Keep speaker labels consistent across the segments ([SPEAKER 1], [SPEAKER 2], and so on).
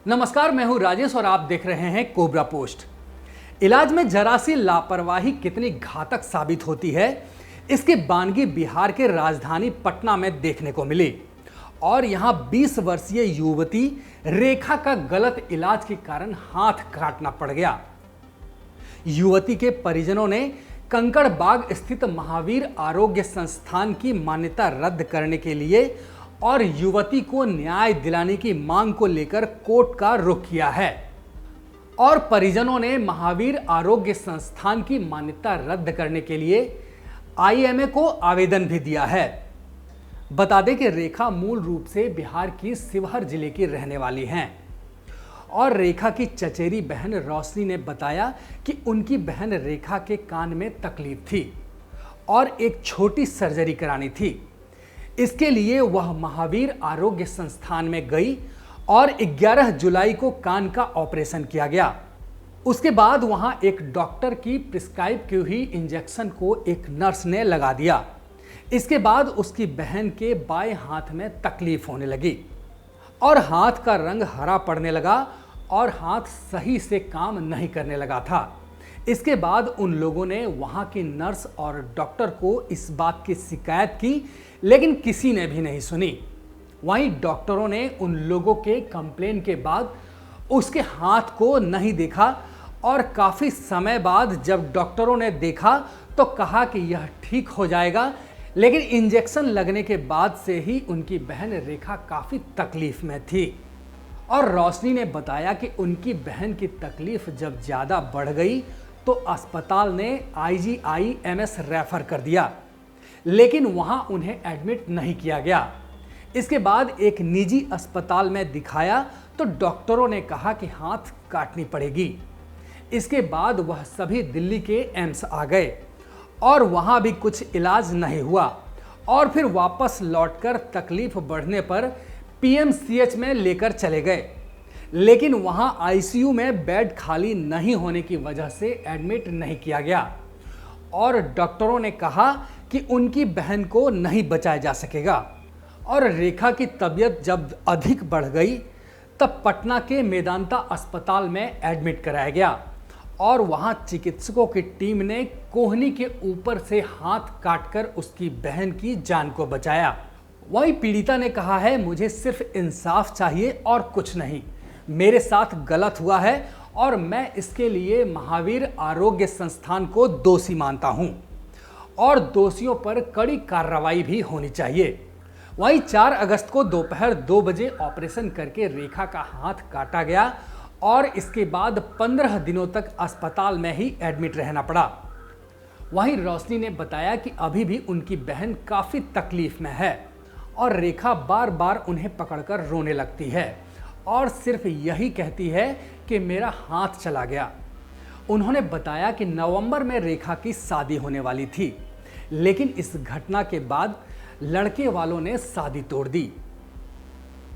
[SPEAKER 1] नमस्कार, मैं हूं राजेश और आप देख रहे हैं कोबरा पोस्ट। इलाज में जरा सी लापरवाही कितनी घातक साबित होती है, इसकी बानगी बिहार के राजधानी पटना में देखने को मिली। और यहां 20 वर्षीय युवती रेखा का गलत इलाज के कारण हाथ काटना पड़ गया। युवती के परिजनों ने कंकड़बाग स्थित महावीर आरोग्य संस्थान की मान्यता रद्द करने के लिए और युवती को न्याय दिलाने की मांग को लेकर कोर्ट का रुख किया है। और परिजनों ने महावीर आरोग्य संस्थान की मान्यता रद्द करने के लिए आईएमए को आवेदन भी दिया है। बता दें कि रेखा मूल रूप से बिहार की शिवहर जिले की रहने वाली हैं और रेखा की चचेरी बहन रोशनी ने बताया कि उनकी बहन रेखा के कान में तकलीफ थी और एक छोटी सर्जरी करानी थी। इसके लिए वह महावीर आरोग्य संस्थान में गई और 11 जुलाई को कान का ऑपरेशन किया गया। उसके बाद वहां एक डॉक्टर की प्रिस्क्राइब की हुई इंजेक्शन को एक नर्स ने लगा दिया। इसके बाद उसकी बहन के बाएं हाथ में तकलीफ होने लगी और हाथ का रंग हरा पड़ने लगा और हाथ सही से काम नहीं करने लगा था। इसके बाद उन लोगों ने वहां की नर्स और डॉक्टर को इस बात की शिकायत की, लेकिन किसी ने भी नहीं सुनी। वहीं डॉक्टरों ने उन लोगों के कंप्लेन के बाद उसके हाथ को नहीं देखा और काफ़ी समय बाद जब डॉक्टरों ने देखा तो कहा कि यह ठीक हो जाएगा, लेकिन इंजेक्शन लगने के बाद से ही उनकी बहन रेखा काफ़ी तकलीफ में थी। और रोशनी ने बताया कि उनकी बहन की तकलीफ जब ज़्यादा बढ़ गई तो अस्पताल ने IGIMS रेफर कर दिया, लेकिन वहां उन्हें एडमिट नहीं किया गया। इसके बाद एक निजी अस्पताल में दिखाया तो डॉक्टरों ने कहा कि हाथ काटनी पड़ेगी। इसके बाद वह सभी दिल्ली के एम्स आ गए और वहां भी कुछ इलाज नहीं हुआ और फिर वापस लौटकर तकलीफ बढ़ने पर PMCH में लेकर चले गए, लेकिन वहां ICU में बेड खाली नहीं होने की वजह से एडमिट नहीं किया गया और डॉक्टरों ने कहा कि उनकी बहन को नहीं बचाया जा सकेगा। और रेखा की तबीयत जब अधिक बढ़ गई तब पटना के मेदांता अस्पताल में एडमिट कराया गया और वहां चिकित्सकों की टीम ने कोहनी के ऊपर से हाथ काटकर उसकी बहन की जान को बचाया। वही पीड़िता ने कहा है, मुझे सिर्फ इंसाफ चाहिए और कुछ नहीं। मेरे साथ गलत हुआ है और मैं इसके लिए महावीर आरोग्य संस्थान को दोषी मानता हूं और दोषियों पर कड़ी कार्रवाई भी होनी चाहिए। वहीं 4 अगस्त को दोपहर 2 बजे ऑपरेशन करके रेखा का हाथ काटा गया और इसके बाद 15 दिनों तक अस्पताल में ही एडमिट रहना पड़ा। वहीं रोशनी ने बताया कि अभी भी उनकी बहन काफ़ी तकलीफ में है और रेखा बार बार उन्हें पकड़कर रोने लगती है और सिर्फ यही कहती है कि मेरा हाथ चला गया। उन्होंने बताया कि नवंबर में रेखा की शादी होने वाली थी, लेकिन इस घटना के बाद लड़के वालों ने शादी तोड़ दी।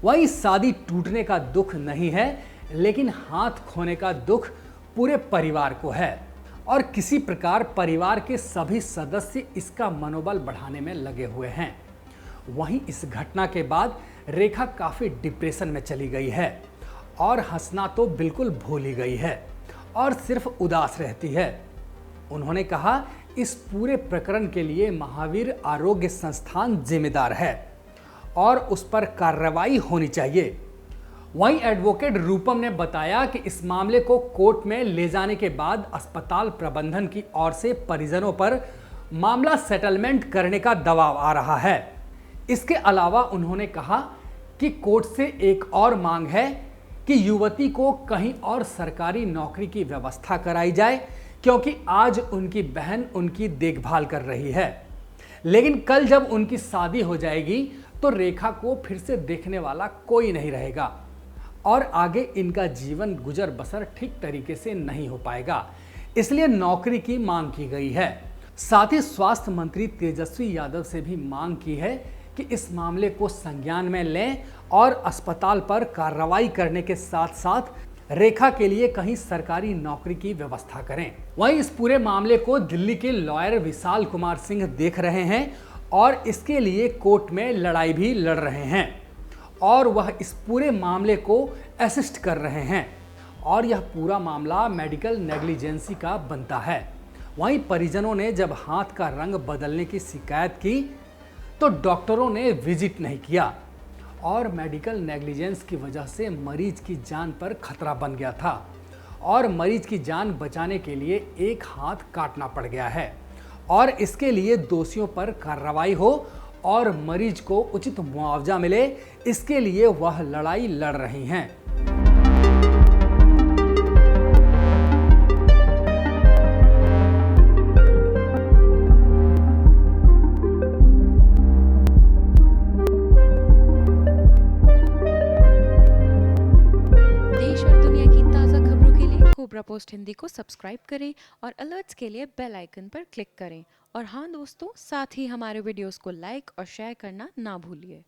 [SPEAKER 1] वहीं शादी टूटने का दुख नहीं है, लेकिन हाथ खोने का दुख पूरे परिवार को है और किसी प्रकार परिवार के सभी सदस्य इसका मनोबल बढ़ाने में लगे हुए हैं। वहीं इस घटना के बाद रेखा काफ़ी डिप्रेशन में चली गई है और हंसना तो बिल्कुल भूल ही गई है और सिर्फ उदास रहती है। उन्होंने कहा, इस पूरे प्रकरण के लिए महावीर आरोग्य संस्थान जिम्मेदार है और उस पर कार्रवाई होनी चाहिए। वहीं एडवोकेट रूपम ने बताया कि इस मामले को कोर्ट में ले जाने के बाद अस्पताल प्रबंधन की ओर से परिजनों पर मामला सेटलमेंट करने का दबाव आ रहा है। इसके अलावा उन्होंने कहा कि कोर्ट से एक और मांग है कि युवती को कहीं और सरकारी नौकरी की व्यवस्था कराई जाए, क्योंकि आज उनकी बहन उनकी देखभाल कर रही है, लेकिन कल जब उनकी शादी हो जाएगी तो रेखा को फिर से देखने वाला कोई नहीं रहेगा और आगे इनका जीवन गुजर बसर ठीक तरीके से नहीं हो पाएगा। इसलिए नौकरी की मांग की गई है। साथ ही स्वास्थ्य मंत्री तेजस्वी यादव से भी मांग की है कि इस मामले को संज्ञान में लें और अस्पताल पर कार्रवाई करने के साथ साथ रेखा के लिए कहीं सरकारी नौकरी की व्यवस्था करें। वहीं इस पूरे मामले को दिल्ली के लॉयर विशाल कुमार सिंह देख रहे हैं और इसके लिए कोर्ट में लड़ाई भी लड़ रहे हैं और वह इस पूरे मामले को असिस्ट कर रहे हैं और यह पूरा मामला मेडिकल नेग्लिजेंसी का बनता है। वहीं परिजनों ने जब हाथ का रंग बदलने की शिकायत की तो डॉक्टरों ने विजिट नहीं किया और मेडिकल नेग्लिजेंस की वजह से मरीज की जान पर खतरा बन गया था और मरीज की जान बचाने के लिए एक हाथ काटना पड़ गया है और इसके लिए दोषियों पर कार्रवाई हो और मरीज को उचित मुआवजा मिले, इसके लिए वह लड़ाई लड़ रही हैं।
[SPEAKER 2] देश और दुनिया की ताज़ा खबरों के लिए कोबरा पोस्ट हिंदी को सब्सक्राइब करें और अलर्ट्स के लिए बेल आइकन पर क्लिक करें। और हाँ दोस्तों, साथ ही हमारे वीडियोस को लाइक और शेयर करना ना भूलिए।